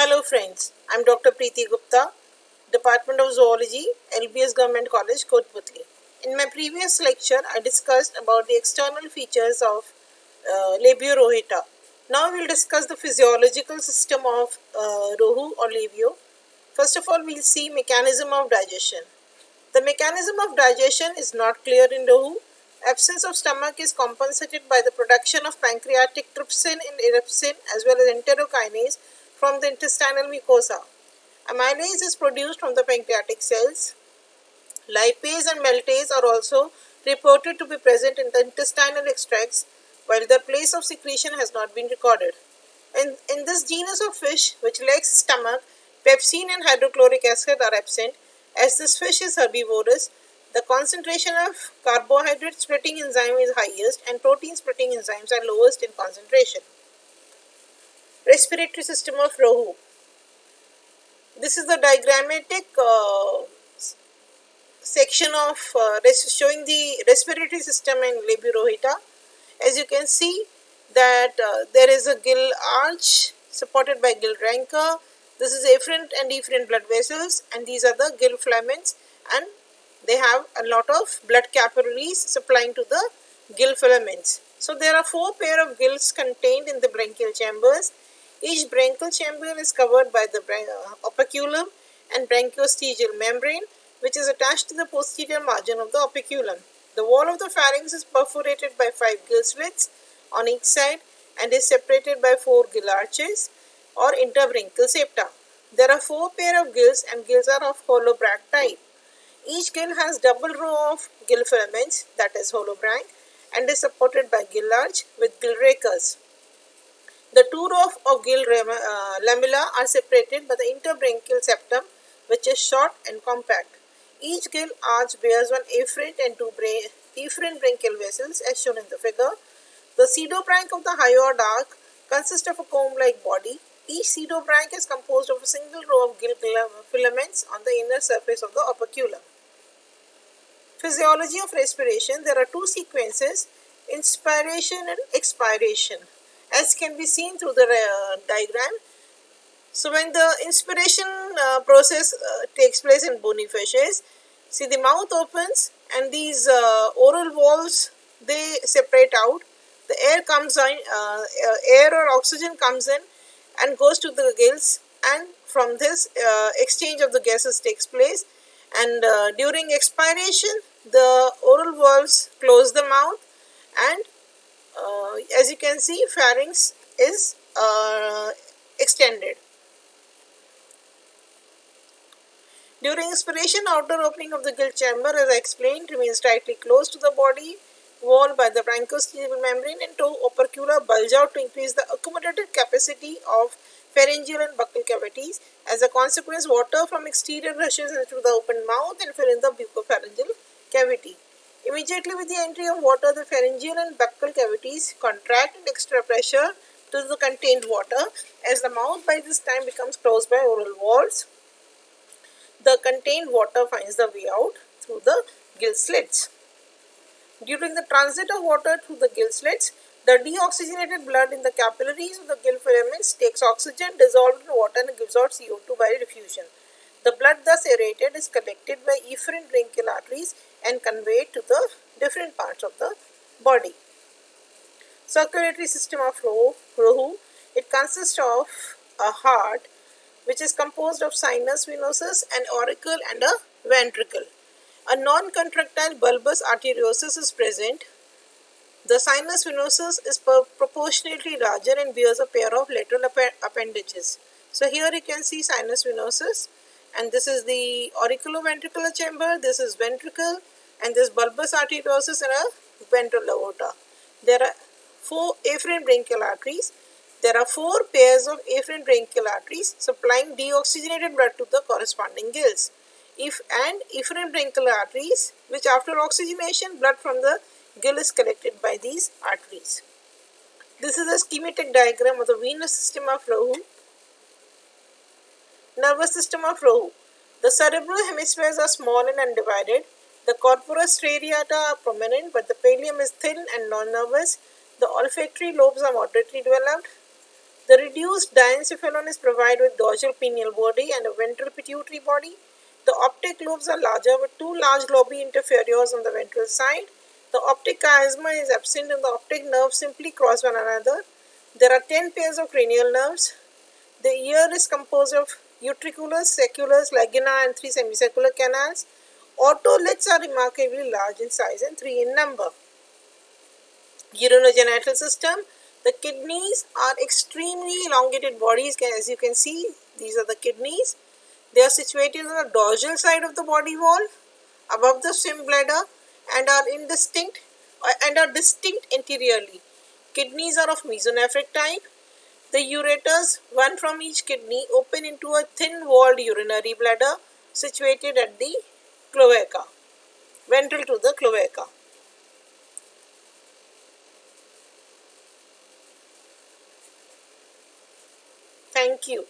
Hello friends, I'm Dr. Preeti Gupta, Department of Zoology, LBS Government College, Kotputli. In my previous lecture, I discussed about the external features of labio rohita. Now we'll discuss the physiological system of rohu or labio. First of all, we'll see mechanism of digestion. The mechanism of digestion is not clear in rohu. Absence of stomach is compensated by the production of pancreatic trypsin and epipsin as well as enterokinase from the intestinal mucosa. Amylase is produced from the pancreatic cells. Lipase and maltase are also reported to be present in the intestinal extracts, while their place of secretion has not been recorded. In this genus of fish, which lacks stomach, pepsine and hydrochloric acid are absent. As this fish is herbivorous, the concentration of carbohydrate splitting enzyme is highest and protein splitting enzymes are lowest in concentration. Respiratory system of rohu. This is the diagrammatic section of showing the respiratory system in labio rohita. As you can see that there is a gill arch supported by gill rancor. This is afferent and efferent blood vessels, and these are the gill filaments, and they have a lot of blood capillaries supplying to the gill filaments. So there are 4 pair of gills contained in the branchial chambers. Each branchial chamber is covered by the operculum and branchiostegial membrane, which is attached to the posterior margin of the operculum. The wall of the pharynx is perforated by 5 gill slits on each side and is separated by 4 gill arches or interbranchial septa. There are 4 pair of gills, and gills are of holobranch type. Each gill has double row of gill filaments, that is holobranch, and is supported by gill arch with gill rakers. The 2 rows of gill lamella are separated by the interbranchial septum, which is short and compact. Each gill arch bears one afferent and 2 efferent branchial vessels as shown in the figure. The pseudobranch of the hyoid arc consists of a comb-like body. Each pseudobranch is composed of a single row of gill filaments on the inner surface of the operculum. Physiology of respiration. There are 2 sequences, inspiration and expiration, as can be seen through the diagram. So when the inspiration process takes place in bony fishes, see the mouth opens and these oral walls, they separate out. The air comes in, air or oxygen comes in and goes to the gills, and from this exchange of the gases takes place, and during expiration the oral walls close the mouth, and as you can see, pharynx is extended. During expiration, outer opening of the gill chamber, as I explained, remains tightly closed to the body wall by the branchiostegial membrane, and 2 opercula bulge out to increase the accommodated capacity of pharyngeal and buccal cavities. As a consequence, water from exterior rushes into the open mouth and fill in the bucopharyngeal cavity. Immediately with the entry of water, the pharyngeal and buccal cavities contract and extra pressure to the contained water. As the mouth by this time becomes closed by oral walls, the contained water finds the way out through the gill slits. During the transit of water through the gill slits, the deoxygenated blood in the capillaries of the gill filaments takes oxygen dissolved in water and gives out CO2 by diffusion. The blood thus aerated is collected by efferent branchial arteries and conveyed to the different parts of the body. Circulatory system of rohu. It consists of a heart, which is composed of sinus venosus, an auricle and a ventricle. A non-contractile bulbous arteriosus is present. The sinus venosus is proportionately larger and bears a pair of lateral appendages. So here you can see sinus venosus, and this is the auriculoventricular chamber, this is ventricle, and this bulbous arteriosus and a ventral aorta. There are 4 afferent branchial arteries. There are 4 pairs of afferent branchial arteries supplying deoxygenated blood to the corresponding gills. Efferent branchial arteries, which after oxygenation, blood from the gill is collected by these arteries. This is a schematic diagram of the venous system of rohu. Nervous system of rohu. The cerebral hemispheres are small and undivided. The corpora striata are prominent, but the pallium is thin and non-nervous. The olfactory lobes are moderately developed. The reduced diencephalon is provided with dorsal pineal body and a ventral pituitary body. The optic lobes are larger with two large lobi interferiors on the ventral side. The optic chiasma is absent and the optic nerves simply cross one another. There are 10 pairs of cranial nerves. The ear is composed of utriculus, seculus, lagina and 3 semicircular canals. Otoliths are remarkably large in size and 3 in number. Urinogenital system. The kidneys are extremely elongated bodies. As you can see, these are the kidneys. They are situated on the dorsal side of the body wall, above the swim bladder, and are distinct anteriorly. Kidneys are of mesonephric type. The ureters, one from each kidney, open into a thin-walled urinary bladder situated at the cloaca, ventral to the cloaca. Thank you.